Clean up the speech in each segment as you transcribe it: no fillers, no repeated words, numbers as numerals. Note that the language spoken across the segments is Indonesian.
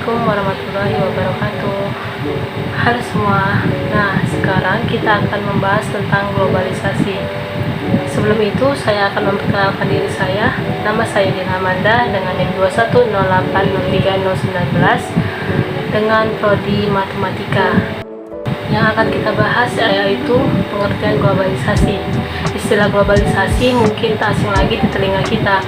Assalamualaikum warahmatullahi wabarakatuh. Halo semua. Nah, sekarang kita akan membahas tentang globalisasi. Sebelum itu, saya akan memperkenalkan diri saya. Nama saya Dina Amanda dengan NIM 21080319 dengan prodi Matematika. Yang akan kita bahas yaitu pengertian globalisasi. Istilah globalisasi mungkin tak asing lagi di telinga kita.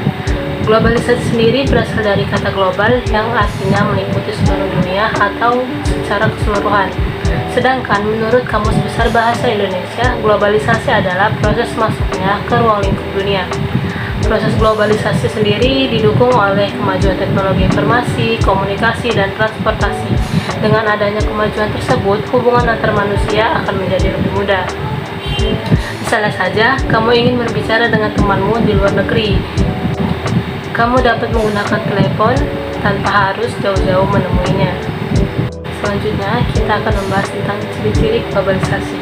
Globalisasi sendiri berasal dari kata global yang artinya meliputi seluruh dunia atau secara keseluruhan. Sedangkan menurut Kamus Besar Bahasa Indonesia, globalisasi adalah proses masuknya ke ruang lingkup dunia. Proses globalisasi sendiri didukung oleh kemajuan teknologi informasi, komunikasi, dan transportasi. Dengan adanya kemajuan tersebut, hubungan antar manusia akan menjadi lebih mudah. Misalnya saja, kamu ingin berbicara dengan temanmu di luar negeri. Kamu dapat menggunakan telepon tanpa harus jauh-jauh menemuinya. Selanjutnya, kita akan membahas tentang ciri-ciri globalisasi.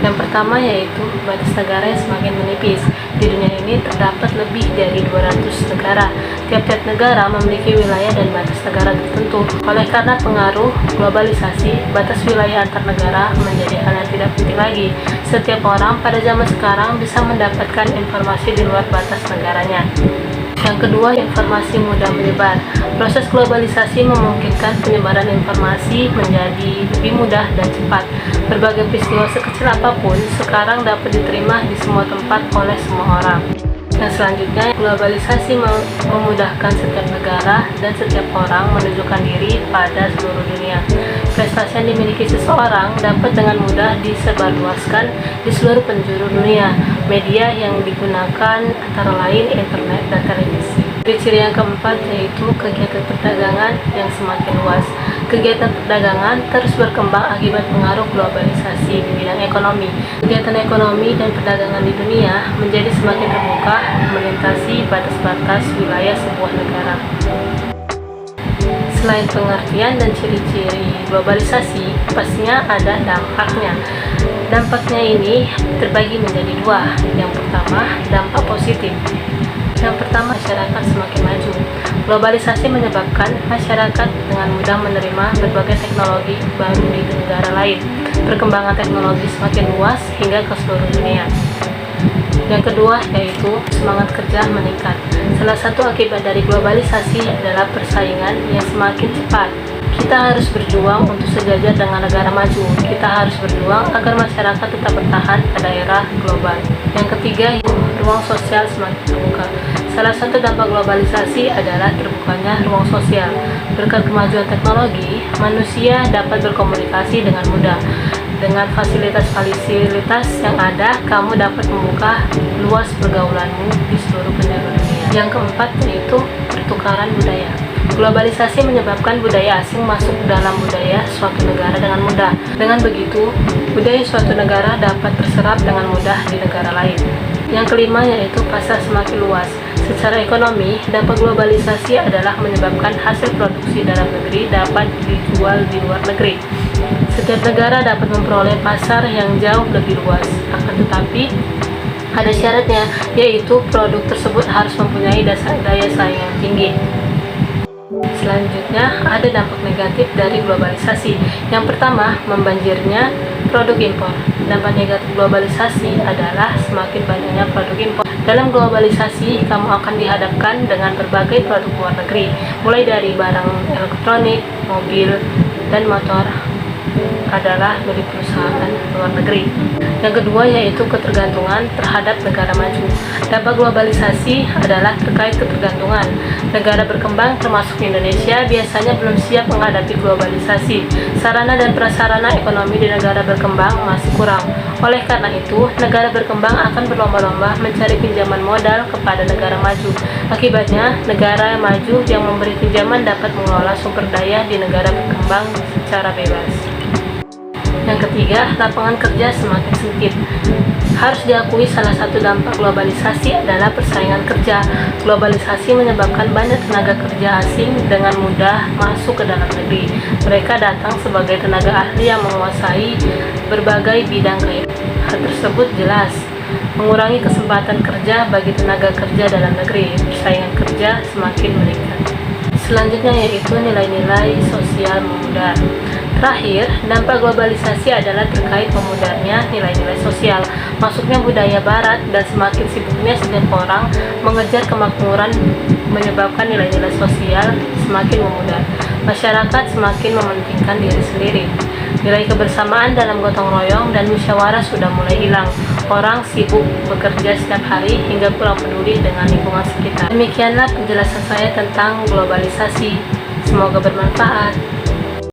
Yang pertama yaitu batas negara yang semakin menipis. Di dunia ini terdapat lebih dari 200 negara. Tiap-tiap negara memiliki wilayah dan batas negara tertentu. Oleh karena pengaruh globalisasi, batas wilayah antar negara menjadi hal yang tidak penting lagi. Setiap orang pada zaman sekarang bisa mendapatkan informasi di luar batas negaranya. Yang kedua, informasi mudah menyebar. Proses globalisasi memungkinkan penyebaran informasi menjadi lebih mudah dan cepat. Berbagai peristiwa sekecil apapun sekarang dapat diterima di semua tempat oleh semua orang. Yang selanjutnya, globalisasi memudahkan setiap negara dan setiap orang menunjukkan diri pada seluruh dunia. Prestasi yang dimiliki seseorang dapat dengan mudah disebarluaskan di seluruh penjuru dunia. Media yang digunakan antara lain internet dan televisi. Ciri-ciri yang keempat yaitu kegiatan perdagangan yang semakin luas. Kegiatan perdagangan terus berkembang akibat pengaruh globalisasi di bidang ekonomi. Kegiatan ekonomi dan perdagangan di dunia menjadi semakin terbuka, melintasi batas-batas wilayah sebuah negara. Selain pengertian dan ciri-ciri globalisasi, pastinya ada dampaknya. Dampaknya ini terbagi menjadi dua. Yang pertama, dampak positif. Yang pertama, masyarakat semakin maju. Globalisasi menyebabkan masyarakat dengan mudah menerima berbagai teknologi baru di negara lain. Perkembangan teknologi semakin luas hingga ke seluruh dunia. Yang kedua yaitu semangat kerja meningkat. Salah satu akibat dari globalisasi adalah persaingan yang semakin cepat. Kita harus berjuang untuk sejajar dengan negara maju. Kita harus berjuang agar masyarakat tetap bertahan pada era global. Yang ketiga yaitu ruang sosial semakin terbuka. Salah satu dampak globalisasi adalah terbukanya ruang sosial. Berkat kemajuan teknologi, manusia dapat berkomunikasi dengan mudah. Dengan fasilitas-fasilitas yang ada, kamu dapat membuka luas pergaulanmu di seluruh penjuru dunia. Yang keempat yaitu pertukaran budaya. Globalisasi menyebabkan budaya asing masuk dalam budaya suatu negara dengan mudah. Dengan begitu, budaya suatu negara dapat terserap dengan mudah di negara lain. Yang kelima yaitu pasar semakin luas. Secara ekonomi, dampak globalisasi adalah menyebabkan hasil produksi dalam negeri dapat dijual di luar negeri. Setiap negara dapat memperoleh pasar yang jauh lebih luas. Akan tetapi, ada syaratnya, yaitu produk tersebut harus mempunyai daya saing yang tinggi. Selanjutnya, ada dampak negatif dari globalisasi. Yang pertama, membanjirnya produk impor. Dampak negatif globalisasi adalah semakin banyaknya produk impor. Dalam globalisasi, kamu akan dihadapkan dengan berbagai produk luar negeri, mulai dari barang elektronik, mobil, dan motor adalah dari perusahaan luar negeri. Yang kedua yaitu ketergantungan terhadap negara maju. Dampak globalisasi adalah terkait ketergantungan. Negara berkembang termasuk Indonesia biasanya belum siap menghadapi globalisasi. Sarana dan prasarana ekonomi di negara berkembang masih kurang. Oleh karena itu, negara berkembang akan berlomba-lomba mencari pinjaman modal kepada negara maju. Akibatnya, negara maju yang memberi pinjaman dapat mengelola sumber daya di negara berkembang secara bebas. Yang ketiga, lapangan kerja semakin sempit. Harus diakui salah satu dampak globalisasi adalah persaingan kerja. Globalisasi menyebabkan banyak tenaga kerja asing dengan mudah masuk ke dalam negeri. Mereka datang sebagai tenaga ahli yang menguasai berbagai bidang kehidupan. Hal tersebut jelas mengurangi kesempatan kerja bagi tenaga kerja dalam negeri. Persaingan kerja semakin meningkat. selanjutnya yaitu nilai-nilai sosial memudar. Terakhir, dampak globalisasi adalah terkait memudarnya nilai-nilai sosial, masuknya budaya barat dan semakin sibuknya setiap orang mengejar kemakmuran menyebabkan nilai-nilai sosial semakin memudar. Masyarakat semakin mementingkan diri sendiri. Nilai kebersamaan dalam gotong royong dan musyawarah sudah mulai hilang. Orang sibuk bekerja setiap hari hingga kurang peduli dengan lingkungan sekitar. Demikianlah penjelasan saya tentang globalisasi. Semoga bermanfaat.